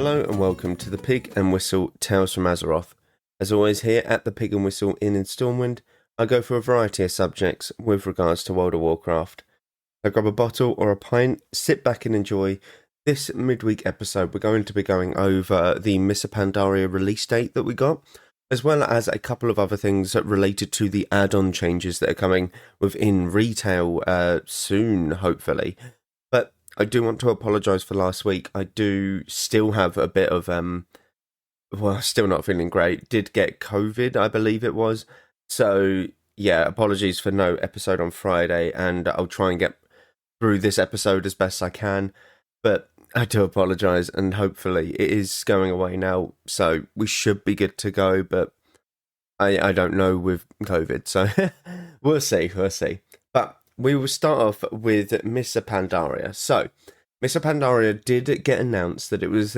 Hello and welcome to the Pig and Whistle Tales from Azeroth. As always, here at the Pig and Whistle Inn in Stormwind, I go for a variety of subjects with regards to World of Warcraft. I grab a bottle or a pint, sit back and enjoy. This midweek episode, we're going to be going over the Mists of Pandaria release date that we got, as well as a couple of other things related to the add-on changes that are coming within retail soon, hopefully. But I do want to apologise for last week. I do still have a bit of, still not feeling great. Did get COVID, I believe it was. So, yeah, apologies for no episode on Friday, and I'll try and get through this episode as best I can. But I do apologise, and hopefully it is going away now, so we should be good to go, but I don't know with COVID, so we'll see. But we will start off with Mists of Pandaria. So, Mists of Pandaria did get announced that it was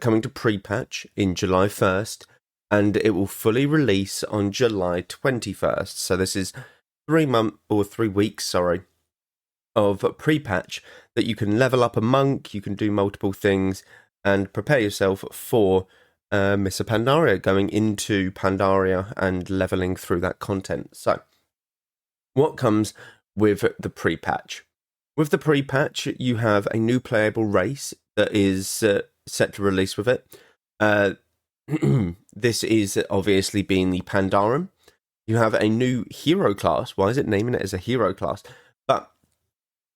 coming to pre-patch in July 1st, and it will fully release on July 21st. So this is 3 weeks, of pre-patch that you can level up a monk, you can do multiple things, and prepare yourself for Mists of Pandaria, going into Pandaria and leveling through that content. So, what comes with the pre-patch? With the pre-patch, you have a new playable race that is set to release with it. This is obviously being the Pandaren. You have a new hero class. Why is it naming it as a hero class? But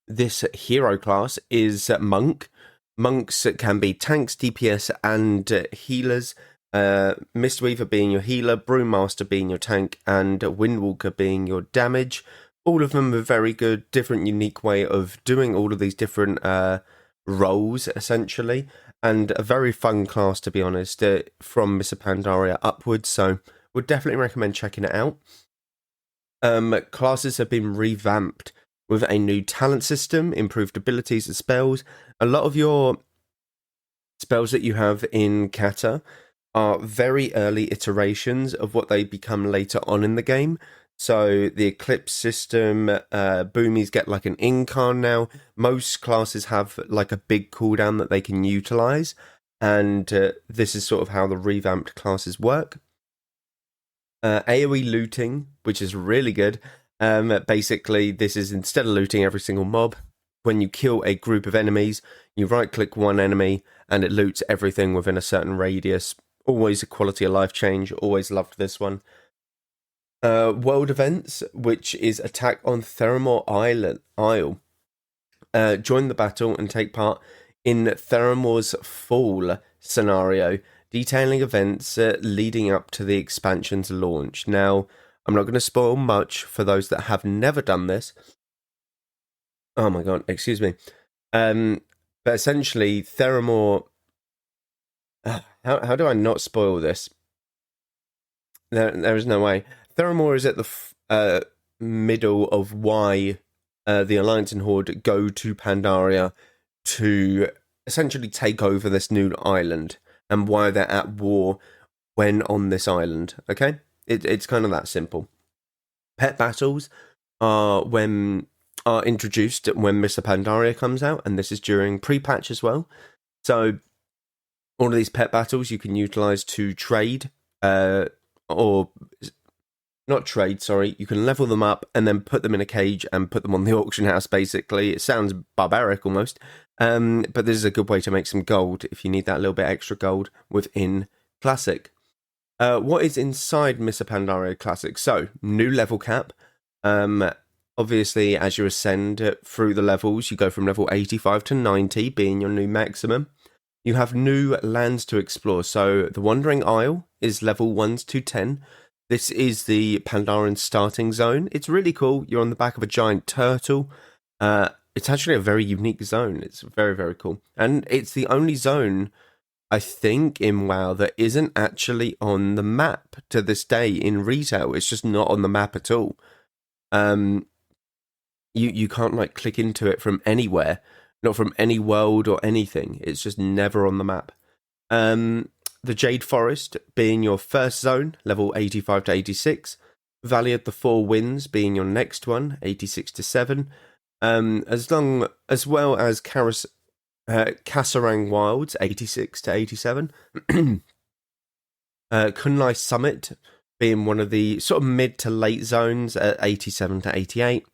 this hero class is Monk. Monks can be tanks, DPS, and healers. Mistweaver being your healer, Brewmaster being your tank, and Windwalker being your damage. All of them are very good, different, unique way of doing all of these different roles, essentially. And a very fun class, to be honest, from Mists of Pandaria upwards. So, would definitely recommend checking it out. Classes have been revamped with a new talent system, improved abilities and spells. A lot of your spells that you have in Kata are very early iterations of what they become later on in the game. So the Eclipse system, Boomies get like an incarn now. Most classes have like a big cooldown that they can utilise. And this is sort of how the revamped classes work. AoE looting, which is really good. Basically, this is instead of looting every single mob, when you kill a group of enemies, you right-click one enemy and it loots everything within a certain radius. Always a quality of life change. Always loved this one. World events, which is attack on Theramore Isle. Join the battle and take part in Theramore's Fall scenario, detailing events leading up to the expansion's launch. Now, I'm not going to spoil much for those that have never done this. Oh my god, excuse me. But essentially, Theramore... How do I not spoil this? There is no way. Theramore is at the middle of why the Alliance and Horde go to Pandaria to essentially take over this new island, and why they're at war when on this island, okay? It's kind of that simple. Pet battles are introduced when Mists of Pandaria comes out, and this is during pre-patch as well. So all of these pet battles you can utilise to trade, or not trade, sorry. You can level them up and then put them in a cage and put them on the auction house, basically. It sounds barbaric almost, but this is a good way to make some gold if you need that little bit extra gold within Classic. What is inside Mists of Pandaria Classic? So, new level cap. Obviously, as you ascend through the levels, you go from level 85 to 90, being your new maximum. You have new lands to explore. So, the Wandering Isle is level 1 to 10. This is the Pandaren starting zone. It's really cool. You're on the back of a giant turtle. It's actually a very unique zone. It's very, very cool. And it's the only zone, I think, in WoW that isn't actually on the map to this day in retail. It's just not on the map at all. You can't like click into it from anywhere, not from any world or anything. It's just never on the map. The Jade Forest being your first zone, level 85 to 86. Valley of the Four Winds being your next one, 86 to 7. As well as Kasserang Wilds, 86 to 87. Kun-Lai Summit being one of the sort of mid to late zones at 87 to 88.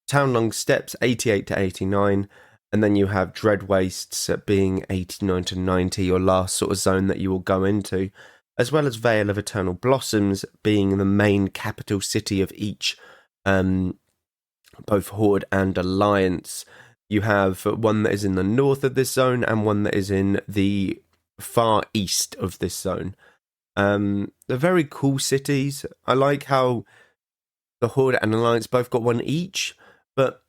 Townlong Steps, 88 to 89. And then you have Dread Wastes being 89 to 90, your last sort of zone that you will go into, as well as Vale of Eternal Blossoms being the main capital city of each, both Horde and Alliance. You have one that is in the north of this zone and one that is in the far east of this zone. They're very cool cities. I like how the Horde and Alliance both got one each, but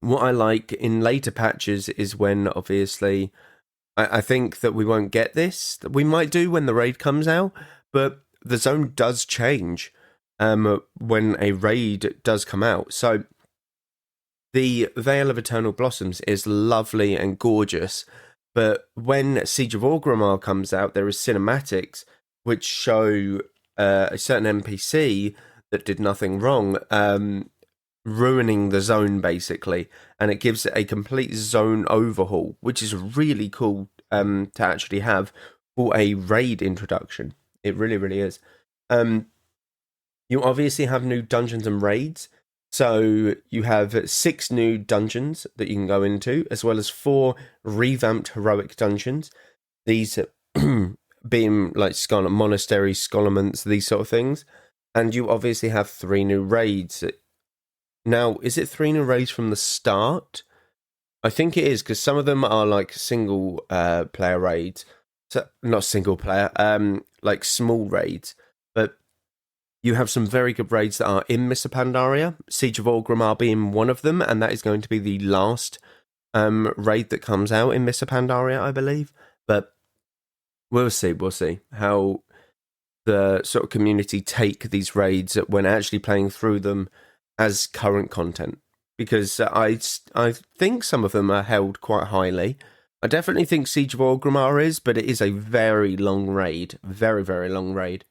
what I like in later patches is when, obviously, I think that we won't get this. We might do when the raid comes out, but the zone does change when a raid does come out. So the Vale of Eternal Blossoms is lovely and gorgeous, but when Siege of Orgrimmar comes out, there is cinematics which show a certain NPC that did nothing wrong, ruining the zone, basically, and it gives it a complete zone overhaul, which is really cool to actually have for a raid introduction. It really, really is. You obviously have new dungeons and raids, so you have 6 new dungeons that you can go into, as well as 4 revamped heroic dungeons. These being like monasteries, scholarments, these sort of things. And you obviously have 3 new raids. Now, is it 3 new raids from the start? I think it is, because some of them are like single player raids. So, not single player, like small raids. But you have some very good raids that are in Mists of Pandaria, Siege of Orgrimmar being one of them, and that is going to be the last raid that comes out in Mists of Pandaria, I believe. But we'll see how the sort of community take these raids when actually playing through them as current content, because I think some of them are held quite highly. I definitely think Siege of Orgrimmar is, but it is a very long raid, very, very long raid.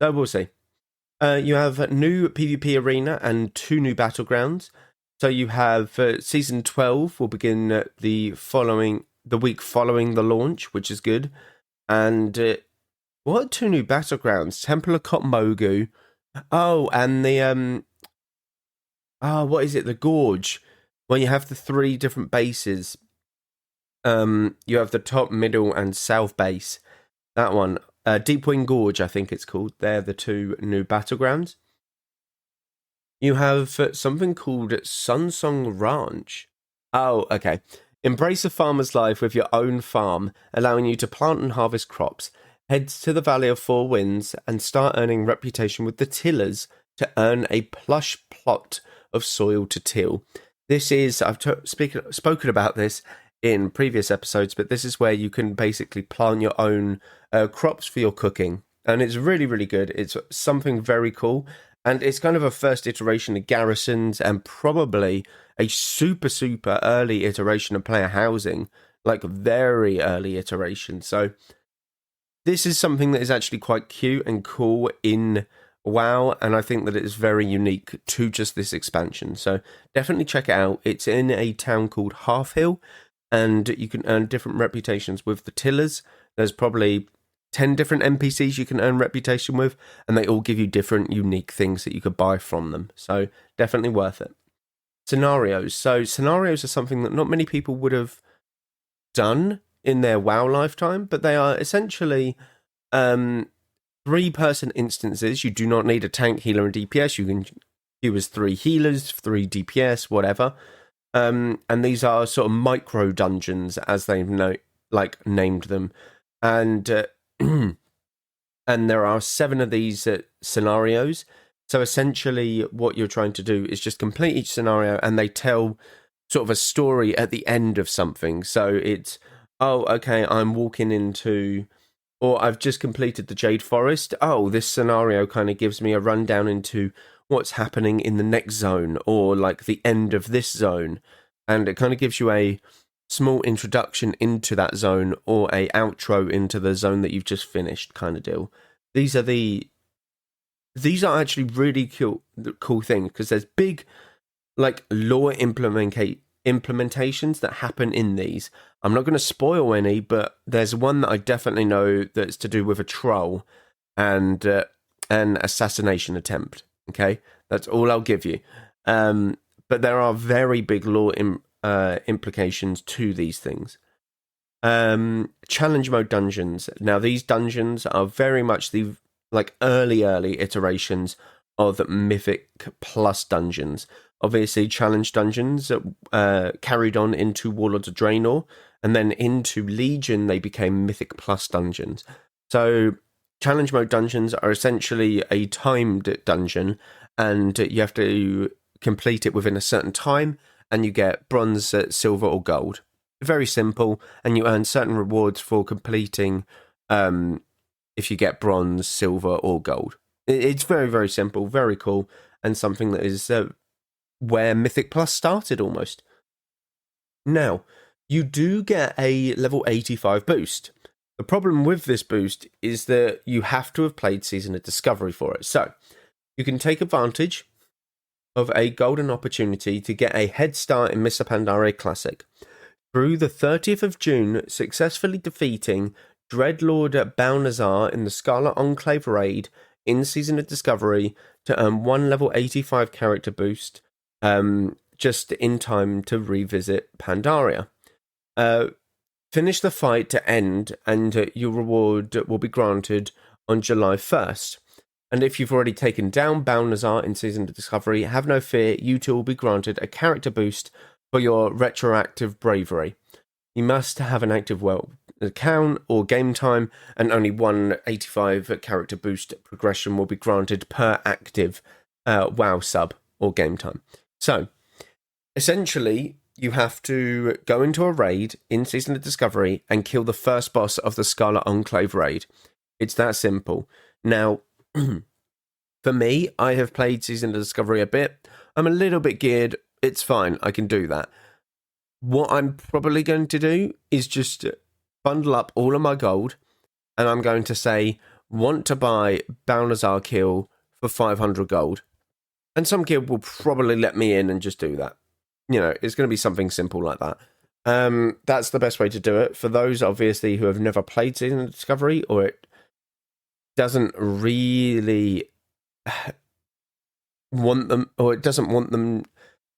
So we'll see. You have a new PvP arena and 2 new battlegrounds. So you have Season 12 will begin the week following the launch, which is good. And what 2 new battlegrounds? Temple of Kotmogu. Oh, and the what is it? The Gorge. When you have the 3 different bases. You have the top, middle, and south base. That one. Deepwing Gorge, I think it's called. They're the 2 new battlegrounds. You have something called Sunsong Ranch. Oh, okay. Embrace a farmer's life with your own farm, allowing you to plant and harvest crops. Head to the Valley of 4 Winds and start earning reputation with the tillers to earn a plush plot of soil to till. This is, I've spoken about this in previous episodes, but this is where you can basically plant your own crops for your cooking. And it's really, really good. It's something very cool. And it's kind of a first iteration of garrisons and probably a super, super early iteration of player housing. Like very early iteration. So this is something that is actually quite cute and cool in WoW, and I think that it is very unique to just this expansion. So definitely check it out. It's in a town called Halfhill, and you can earn different reputations with the tillers. There's probably 10 different NPCs you can earn reputation with, and they all give you different unique things that you could buy from them. So definitely worth it. Scenarios. So scenarios are something that not many people would have done in their WoW lifetime, but they are essentially 3-person instances. You do not need a tank, healer, and DPS. You can use 3 healers, 3 DPS, whatever. And these are sort of micro dungeons, as they've named them. And and there are 7 of these scenarios. So essentially, what you're trying to do is just complete each scenario, and they tell sort of a story at the end of something. So it's, oh, okay, I'm walking into, or I've just completed the Jade Forest. Oh, this scenario kind of gives me a rundown into what's happening in the next zone, or like the end of this zone. And it kind of gives you a small introduction into that zone, or a outro into the zone that you've just finished, kind of deal. These are actually really cool things, because there's big like lore implementations that happen in these. I'm not going to spoil any, but there's one that I definitely know that's to do with a troll and an assassination attempt. Okay, that's all I'll give you. But there are very big lore implications to these things. Challenge mode dungeons. Now, these dungeons are very much the early iterations of Mythic plus dungeons. Obviously, challenge dungeons carried on into Warlords of Draenor, and then into Legion, they became Mythic plus dungeons. So, challenge mode dungeons are essentially a timed dungeon, and you have to complete it within a certain time, and you get bronze, silver, or gold. Very simple, and you earn certain rewards for completing if you get bronze, silver, or gold. It's very, very simple, very cool, and something that is where Mythic Plus started almost. Now, you do get a level 85 boost. The problem with this boost is that you have to have played Season of Discovery for it. So, you can take advantage of a golden opportunity to get a head start in Mists of Pandaria Classic through the 30th of June, successfully defeating Dreadlord Balnazar in the Scarlet Enclave raid in Season of Discovery to earn 1 level 85 character boost, just in time to revisit Pandaria. Finish the fight to end, and your reward will be granted on July 1st. And if you've already taken down Balnazar in Season of Discovery, have no fear, you too will be granted a character boost for your retroactive bravery. You must have an active world account or game time, and only 1 85 character boost progression will be granted per active WoW sub or game time. So, essentially, you have to go into a raid in Season of Discovery and kill the first boss of the Scarlet Enclave raid. It's that simple. Now, for me, I have played Season of Discovery a bit. I'm a little bit geared. It's fine. I can do that. What I'm probably going to do is just bundle up all of my gold, and I'm going to say, want to buy Balnazar kill for 500 gold. And some guild will probably let me in and just do that. You know, it's going to be something simple like that. That's the best way to do it. For those, obviously, who have never played Season of Discovery, or it doesn't really want them, or it doesn't want them...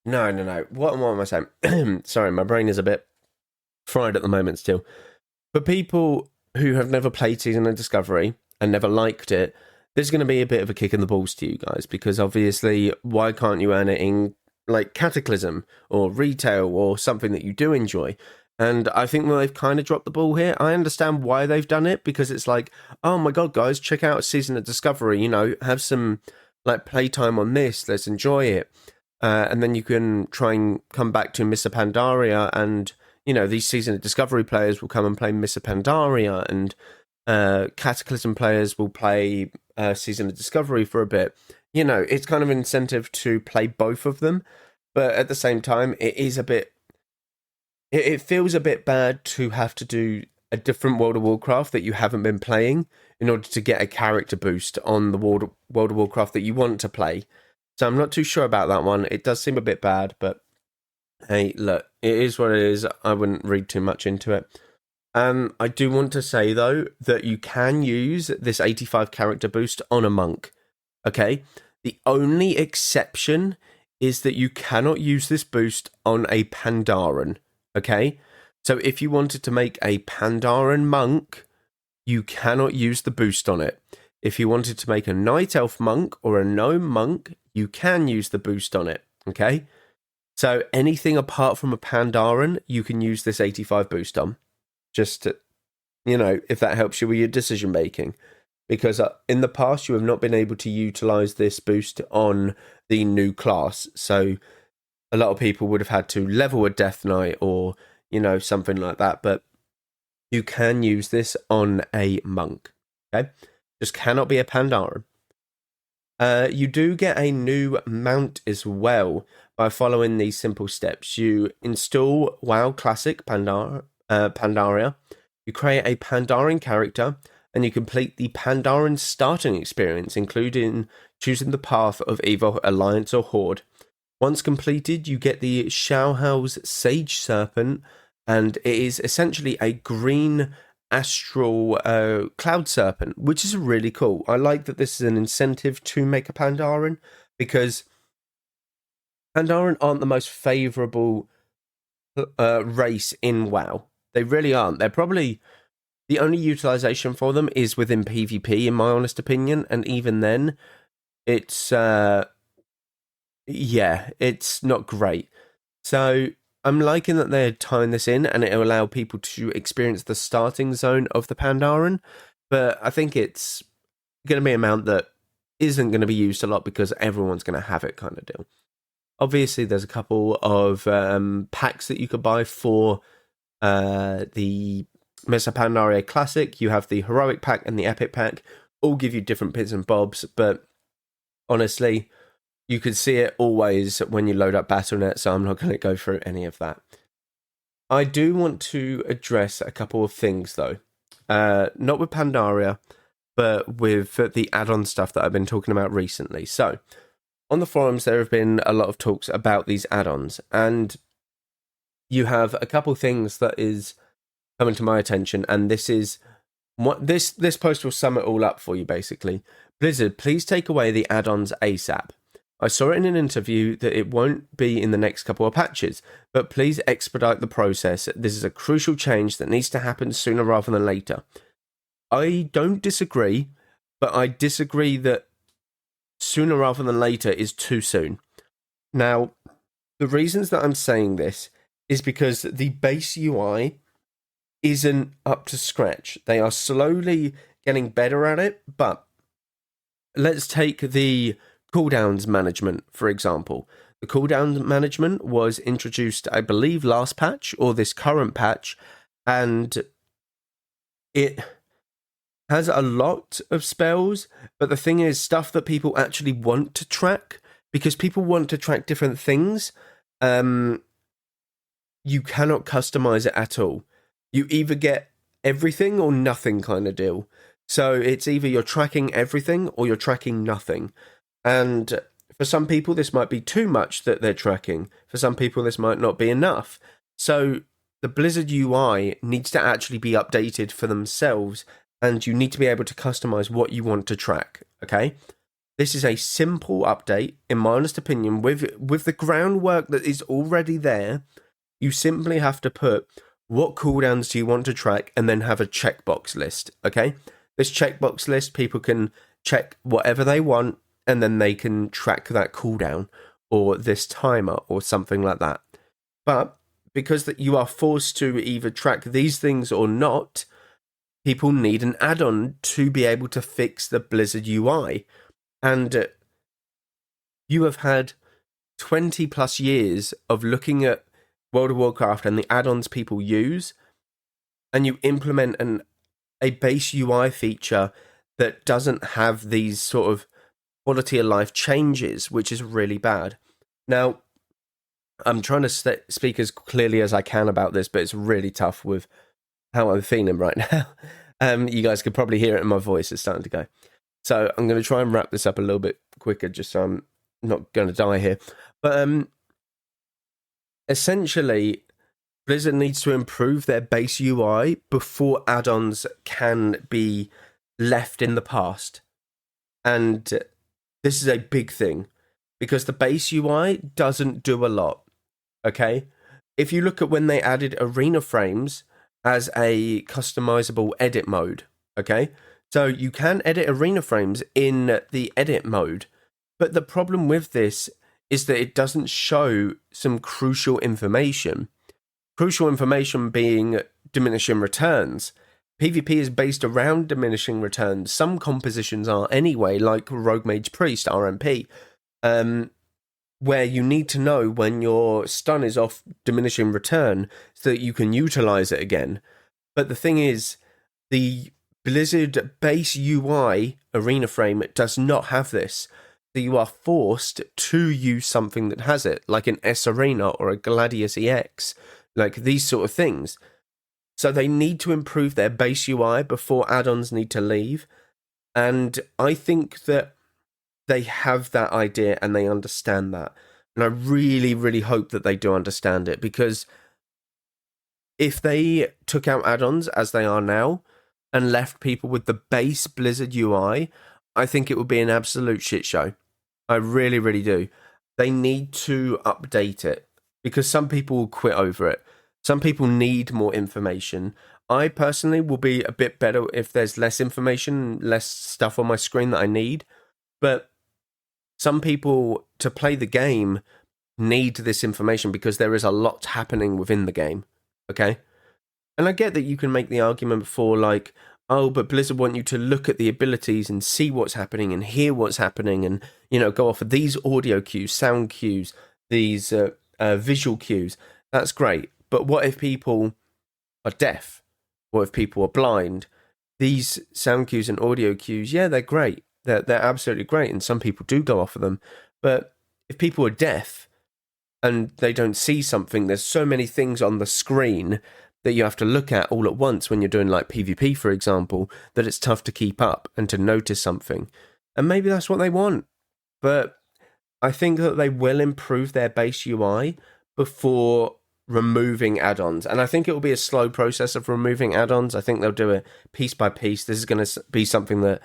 No. What am I saying? Sorry, my brain is a bit fried at the moment still. For people who have never played Season of Discovery and never liked it, there's going to be a bit of a kick in the balls to you guys, because obviously, why can't you earn it in Cataclysm or retail or something that you do enjoy? And I think they've kind of dropped the ball here. I understand why they've done it, because it's like, oh my god, guys, check out Season of Discovery, have some playtime on this, let's enjoy it. And then you can try and come back to Mists of Pandaria, and, these Season of Discovery players will come and play Mists of Pandaria, and Cataclysm players will play Season of Discovery for a bit. It's kind of an incentive to play both of them, but at the same time, it feels a bit bad to have to do a different World of Warcraft that you haven't been playing in order to get a character boost on the World of Warcraft that you want to play. So I'm not too sure about that one. It does seem a bit bad, but hey, look, it is what it is. I wouldn't read too much into it. I do want to say, though, that you can use this 85 character boost on a monk. Okay? The only exception is that you cannot use this boost on a Pandaren. Okay? So if you wanted to make a Pandaren monk, you cannot use the boost on it. If you wanted to make a Night Elf monk or a Gnome monk, you can use the boost on it. Okay? So anything apart from a Pandaren, you can use this 85 boost on. Just to, if that helps you with your decision making. Because in the past, you have not been able to utilize this boost on the new class. So a lot of people would have had to level a Death Knight or, something like that. But you can use this on a monk. Okay? Just cannot be a Pandaren. You do get a new mount as well by following these simple steps. You install WoW Classic Pandaria, you create a Pandaren character, and you complete the Pandaren starting experience, including choosing the path of either Alliance or Horde. Once completed, you get the Shauhao's Sage Serpent, and it is essentially a green astral cloud serpent, which is really cool. I like that this is an incentive to make a Pandaren, because Pandaren aren't the most favourable race in WoW. They really aren't. They're probably... The only utilization for them is within PvP, in my honest opinion, and even then, it's it's not great. So I'm liking that they're tying this in, and it'll allow people to experience the starting zone of the Pandaren, but I think it's going to be an amount that isn't going to be used a lot because everyone's going to have it, kind of deal. Obviously, there's a couple of packs that you could buy for the Mists of Pandaria Classic. You have the Heroic pack and the Epic pack. All give you different bits and bobs, but honestly, you could see it always when you load up Battle.net, so I'm not going to go through any of that. I do want to address a couple of things, though. Not with Pandaria, but with the add-on stuff that I've been talking about recently. So, on the forums, there have been a lot of talks about these add-ons, and you have a couple things that is coming to my attention, and this is what this post will sum it all up for you, basically. Blizzard, please take away the add-ons ASAP. I saw it in an interview that it won't be in the next couple of patches, but please expedite the process. This is a crucial change that needs to happen sooner rather than later. I don't disagree, but I disagree that sooner rather than later is too soon. Now, the reasons that I'm saying this is because the base UI isn't up to scratch. They are slowly getting better at it, but let's take the cooldowns management, for example. The cooldown management was introduced, I believe, last patch or this current patch, and it has a lot of spells, but the thing is, stuff that people actually want to track, because people want to track different things, you cannot customize it at all. You either get everything or nothing kind of deal. So it's either you're tracking everything or you're tracking nothing. And for some people, this might be too much that they're tracking. For some people, this might not be enough. So the Blizzard UI needs to actually be updated for themselves, and you need to be able to customize what you want to track, okay? This is a simple update, in my honest opinion, with the groundwork that is already there. You simply have to put what cooldowns do you want to track and then have a checkbox list, okay? This checkbox list, people can check whatever they want, and then they can track that cooldown or this timer or something like that. But because that you are forced to either track these things or not, people need an add-on to be able to fix the Blizzard UI. And you have had 20 plus years of looking at World of Warcraft and the add-ons people use, and you implement a base UI feature that doesn't have these sort of quality of life changes, which is really bad. Now, I'm trying to speak as clearly as I can about this, but it's really tough with how I'm feeling right now. You guys could probably hear it in my voice. It's starting to go. So I'm going to try and wrap this up a little bit quicker, just so I'm not going to die here. But essentially, Blizzard needs to improve their base UI before add-ons can be left in the past. And this is a big thing, because the base UI doesn't do a lot, okay? If you look at when they added arena frames as a customizable edit mode, okay? So you can edit arena frames in the edit mode, but the problem with this is that it doesn't show some crucial information. Crucial information being diminishing returns. PvP is based around diminishing returns. Some compositions are anyway, like Rogue Mage Priest, RMP, where you need to know when your stun is off diminishing return so that you can utilize it again. But the thing is, the Blizzard base UI arena frame does not have this. So you are forced to use something that has it, like an S Arena or a Gladius EX, like these sort of things. So they need to improve their base UI before add-ons need to leave. And I think that they have that idea and they understand that. And I really, really hope that they do understand it, because if they took out add-ons as they are now and left people with the base Blizzard UI, I think it would be an absolute shit show. I really, really do. They need to update it, because some people will quit over it. Some people need more information. I personally will be a bit better if there's less information, less stuff on my screen that I need. But some people, to play the game, need this information because there is a lot happening within the game. Okay? And I get that you can make the argument for, like, oh, but Blizzard want you to look at the abilities and see what's happening and hear what's happening and, you know, go off of these audio cues, sound cues, these visual cues. That's great. But what if people are deaf? What if people are blind? These sound cues and audio cues, yeah, they're great. They're absolutely great, and some people do go off of them. But if people are deaf and they don't see something, there's so many things on the screen that you have to look at all at once when you're doing like PvP, for example, that it's tough to keep up and to notice something. And maybe that's what they want. But I think that they will improve their base UI before removing add-ons. And I think it will be a slow process of removing add-ons. I think they'll do it piece by piece. This is going to be something that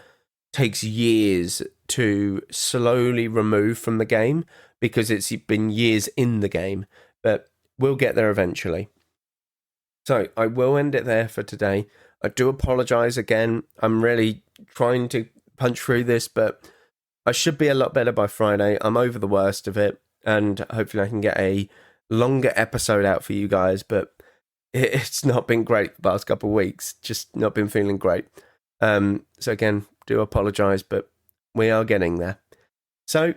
takes years to slowly remove from the game, because it's been years in the game. But we'll get there eventually. So I will end it there for today. I do apologise again. I'm really trying to punch through this, but I should be a lot better by Friday. I'm over the worst of it, and hopefully I can get a longer episode out for you guys, but it's not been great the past couple of weeks. Just not been feeling great. So again, do apologise, but we are getting there. So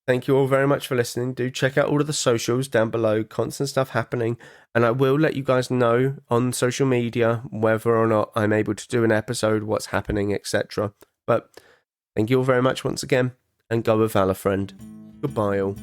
thank you all very much for listening. Do check out all of the socials down below. Constant stuff happening. And I will let you guys know on social media whether or not I'm able to do an episode, what's happening, etc. But thank you all very much once again. And go with Valor, friend. Goodbye all.